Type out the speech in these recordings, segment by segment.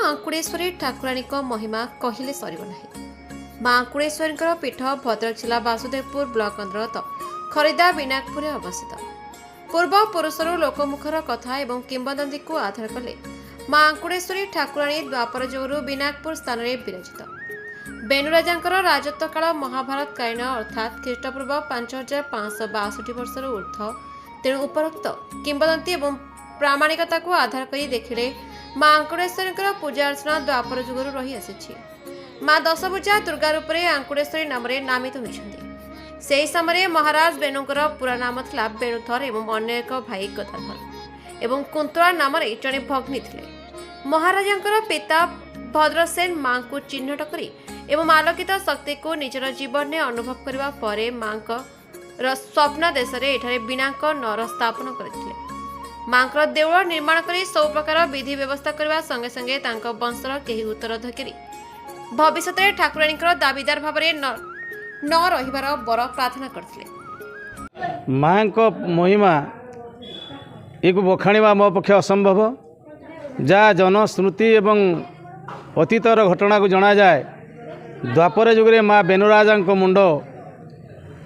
आंकुड़ेश्वरी ठाकुराणी महिमा कहले सरना। माँ आंकुड़ेश्वरी पीठ भद्रक जिला वासुदेवपुर ब्लॉक अंतर्गत खरीदा विनायकपुर अवस्थित। पूर्व पुरुषर लोकमुखर कथा एवं किंवदंती को आधार कले माँ आंकुड़ेश्वरी ठाकुराणी द्वापर जुगरू विनायकपुर स्थान में विराजित। बेणुराजांकर राजत्व काल महाभारत कालीन अर्थात ख्रीष्टपूर्व 5562 वर्षर ऊर्ध। तेणु उपरोक्त किंवदंती एवं प्रामाणिकता को आधार कर देखिले माँ आंकुड़ेश्वरी पूजा अर्चना द्वापर जुगरू रही आसी। माँ दशभुजा दुर्गा रूप में आंकुड़ेश्वरी नाम नामित होती। से समय महाराज बेणुकर पूरा नाम था बेणुधर एवं अन्य एक भाई गदाधर एवं कुंतला नाम जड़े भग्नी थे। महाराजा पिता भद्रसेन माँ को चिन्हट करी एवं आलोकित शक्ति को निजर जीवन में अनुभव करने पर माँ स्वप्न देश में विनायक नर स्थापन करते। माँ देउल निर्माण कर सब प्रकार विधि व्यवस्था करने संगे संगे वंशर कई उत्तराधिकारी भविष्य ठाकुराणी दाबीदार भाव न रहिबार बर प्रार्थना करथिले। माँ को महिमा एक बखाणवा मो पक्ष असंभव। जहाँ जनश्रुति एवं अतीतर घटना को जना जाए द्वापर जुगे माँ बेणुराजा मुंड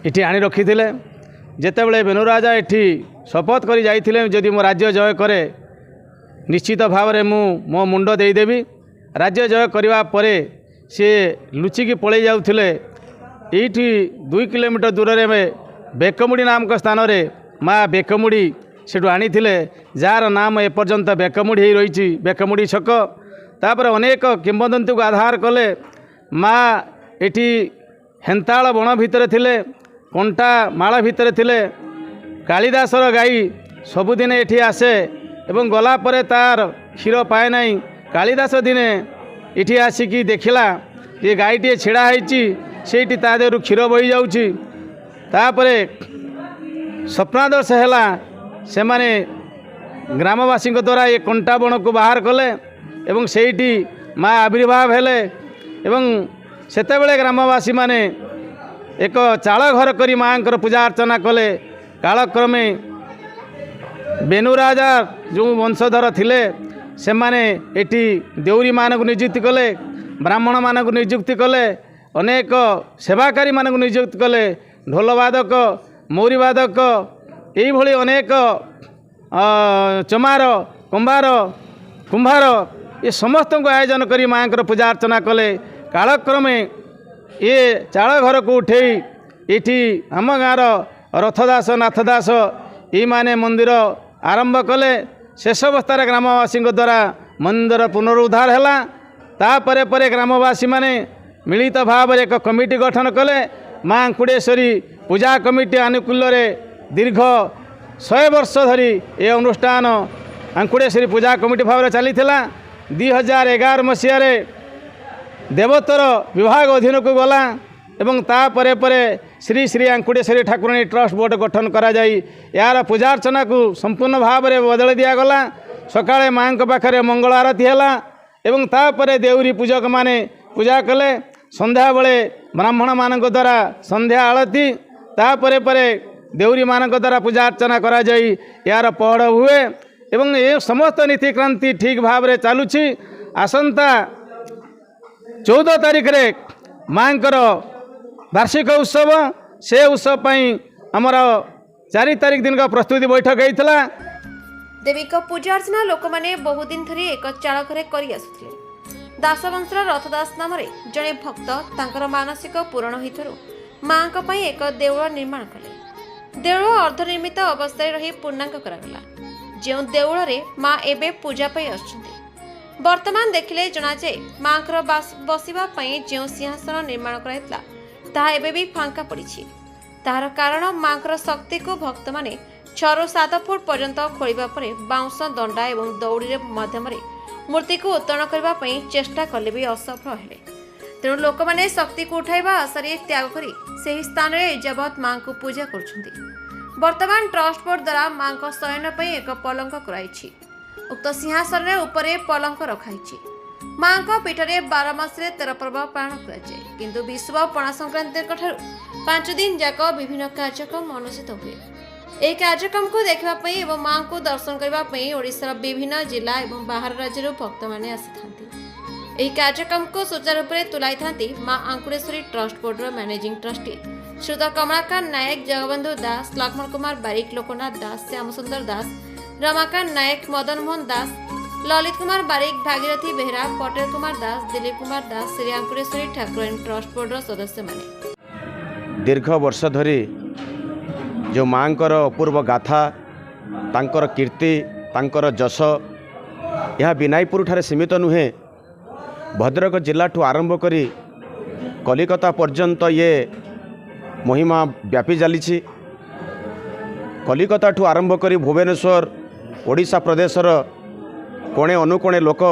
इठी आनी रखी थे। जेतेबेले बेणुराजा इठी शपथ करी जाइथिले जदि मो राज्य जय करे निश्चित भाव में मो मुंड देदेवी। राज्य जय करने परे सी लुचिकी पलि जाउथिले। एठी 2 किलोमीटर दूर में बेकमुड़ी नामक स्थान में माँ बेकमुड़ी से आनी जार नाम एपर्यंत बेकमुड़ी रही। बेकमुड़ी छक तापर अनेक किंवदंती को आधार कले माँ एठी हेन्ताल बण भितर थिले, कंटा माला भितर थिले। कालिदासर गाई सबुदिन एठी आसे एवं गला परे तार क्षीर पाए नहीं। कालिदास दिने इठी आसिकी देखिला ये गाईटे छिड़ा होती सेठी ता देहरु क्षीर बही जाउची। तापरे स्वप्नादर्श हैला से माने ग्रामवासी द्वारा ये कंटा बण को बाहर कले एवं सेठी माँ आविर्भाव हेले एवं सेतेबेले ग्रामवासी माने एक चाल घर करी माँ पूजा अर्चना कले। कालक्रमे बेणुराजा जो वंशधर थिले से माने एटी देउरी मानक नियुक्ति कले, ब्राह्मण मानक नियुक्ति कले, अनेक सेवाकारी मानक नियुक्ति कले। ढोलवादक मौरीवादक यही अनेक चमार कुंभार कुंभार ये समस्त को आयोजन करी माँ पूजा अर्चना कले। कालक्रमे ये चाल घर को उठे ये आम गाँव रथदास नाथदास ये माने मंदिर आरंभ कले। शेष अवस्था ग्रामवासी द्वारा मंदिर पुनरुद्धार है। तापरे परे ग्रामवासी माने मिलित भाव एक कमिटी गठन कले। माँ आंकुड़ेश्वरी पूजा कमिटी आनुकूल्य दीर्घ 100 वर्ष धरी ये अनुष्ठान आंकुड़ेश्वरी पूजा कमिटी भाव चली 2011 मसीह देवोत्तर विभाग अधीन को गला एवं तापरे परे श्री श्री आंकुड़ेश्वरी ठाकुराणी ट्रस्ट बोर्ड गठन करा जाई यार पूजा अर्चना को संपूर्ण भाव में बदल दिगला। सकाळे माँ पाखे मंगल आरती है एवं तापरे देउरी पूजक माने पूजा कले। संध्या बेले ब्राह्मण मान द्वारा संध्या आलती तापरे परे देउरी मान द्वारा पूजा अर्चना करा जाई यार पहड़ हुए एवं ये समस्त नीतिक्रांति ठीक भाव में चलुछि। आसंता 14 तारीख रे माँ वार्षिक उत्सव से उत्सव पाई आमर 4 तारीख दिन का प्रस्तुति बैठक होता। देवी को पूजा अर्चना लोक मैंने बहुदिन धरी एक चाल घरे कर आसुले। दासवंशर रथदास नाम जड़े भक्त तांकर मानसिक पूरण होइथरु माँ एक देउल निर्माण कले। देउल अर्धनिर्मित अवस्था रही पूर्णांग करागला। जो देउल रे माँ एबे पूजा पाई आछुंती। वर्तमान देखिले जना जे माँ बसिबा पई जो सिंहासन निर्माण कराइतला ताहा एबे भी फांका पड़िछि। तार कारण माँ शक्ति को भक्त माने 6 ରୁ 7 फुट पर्यंत खोलिबा परे बाउंस दंडा एवं दौड़ी माध्यम मूर्ति को उत्तोलन करने चेष्टा कले भी असफल हेले। तेणु लोक मैंने शक्ति को उठाइबा आशारे त्याग करी सही स्थान में एजावत माँ को पूजा करुछंती। वर्तमान ट्रस्ट बोर्ड द्वारा माँ शयन पर एक पलंक कराई। उक्त सिंहासन उपरे पलंक रखाई। माँ पीठ में 12 मासे 13 पर्व पालन कराए किंतु विश्व पणा संक्रांति 5 दिन जाक विभिन्न कार्यक्रम अनुष्ठित हुए। यह कार्यक्रम को देखापी एवं माँ को दर्शन करने ओडिशार विभिन्न जिला एवं बाहर राज्य भक्त मैंने आसी था। ଏହି କାର୍ଯ୍ୟକ୍ରମକୁ ସୁଚାରୁ ରୂପେ ତୁଲାଇଥାନ୍ତି ମା ଆଙ୍କୁରେଶ୍ୱରୀ ଟ୍ରଷ୍ଟ ବୋର୍ଡର ମ୍ୟାନେଜିଂ ଟ୍ରଷ୍ଟି ଶ୍ରୀଯୁକ୍ତ କମଳାକାନ୍ତ ନାୟକ, ଜଗବନ୍ଧୁ ଦାସ, ଲକ୍ଷ୍ମଣ କୁମାର ବାରିକ, ଲୋକନାଥ ଦାସ, ଶ୍ୟାମସୁନ୍ଦର ଦାସ, ରମାକାନ୍ତ ନାୟକ, ମଦନ ମୋହନ ଦାସ, ଲଳିତ କୁମାର ବାରିକ, ଭାଗୀରଥୀ ବେହେରା, ପଟେଲ କୁମାର ଦାସ, ଦିଲ୍ଲୀପ କୁମାର ଦାସ, ଶ୍ରୀ ଆଙ୍କୁରେଶ୍ୱରୀ ଠାକୁରାଣୀ ଟ୍ରଷ୍ଟ ବୋର୍ଡର ସଦସ୍ୟମାନେ। दीर्घ वर्ष धरी जो माँकर अपूर्व गाथा तांकर कीर्ति तांकर जश यह विनायकपुर ठारे सीमित नुहे, भद्रक जिला ठू आरंभ करी कलिकता पर्यंत ये महिमा व्यापी चली। कलिकता ठू आरंभ करी भुवनेश्वर ओडिशा प्रदेशर कोणे अनुकोणे लोक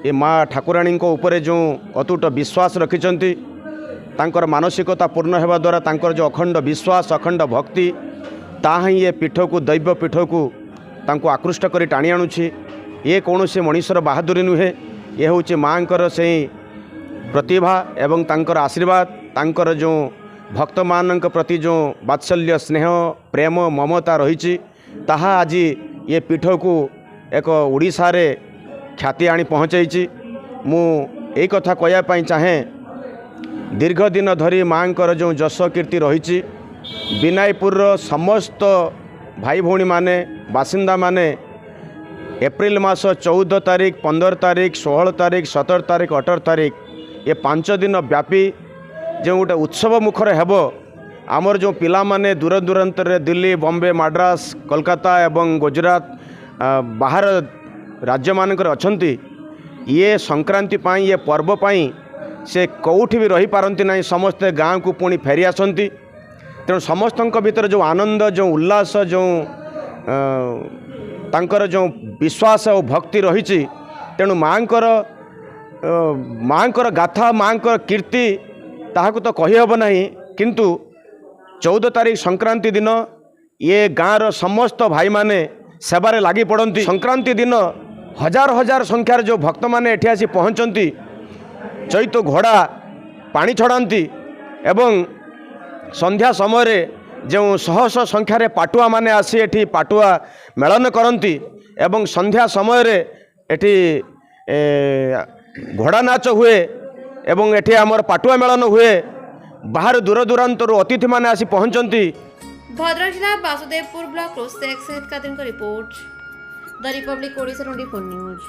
ये माँ ठाकुराणी उपरे जो अतुट विश्वास रखिंट तांकर मानसिकता पूर्ण होगा द्वारा तांकर जो अखंड विश्वास अखंड भक्ति ताही ये पीठ को दैव पीठ को तांको आकृष्ट करी टाणी आणुछि। ये कौन से मनीषर बहादुरी नुहे, ये हूँ माँकर से प्रतिभा एवं तांकर आशीर्वाद तांकर जो भक्त मान प्रति जो वात्सल्य स्नेह प्रेम ममता रही ताहा आज ये पीठ को एक ओडिशा रे ख्याति आनी पहुँचाई। मु एक कथा कहवाई चाहे, दीर्घ दिन धरी माँकर जो जश कीर्ति रही विनायकपुर समस्त भाई भौणी माने बासिंदा माने एप्रिल मास 14 तारीख 15 तारीख 16 तारीख 17 तारीख 18 तारीख ये 5 दिन व्यापी जो गोटे उत्सव मुखर हेब। आमर जो पिला माने दूर दूरांत दिल्ली बॉम्बे मद्रास कोलकाता एवं गुजरात बाहर राज्य मानकर अछंती ये संक्रांति पाई ये पर्व पाई से कौटी भी रही पारती ना, समस्ते गाँव को पुणी फेरी आसती। तेणु समस्त भीतर जो आनंद जो उल्लास जो तांकर जो विश्वास और भक्ति रही, तेणु माँकर गाथा माँकर कीर्ति ताहाकु तो कही हब नहीं, किंतु 14 तारीख संक्रांति दिन ये गाँवर समस्त भाई माने सेवारे लगी पड़ती। संक्रांति दिन हजार हजार संख्यार जो भक्त माने एठी आसी पहुँचती, चैत घोड़ा पानी छड़ाती एवं संध्या समय जो शह शह संख्यार पाटुआ माने आसी एठी पाटुआ मेलन करती एवं संध्या समय एठी घोड़ा नाच हुए एवं एठी आमर पाटुआ मेलन हुए। बाहर दूर दूरांतर अतिथि माने आसी पहुँचती। भद्रक जिला Vasudevpur block Sheikh Syed Kadir report the Republic Odisha 24 news.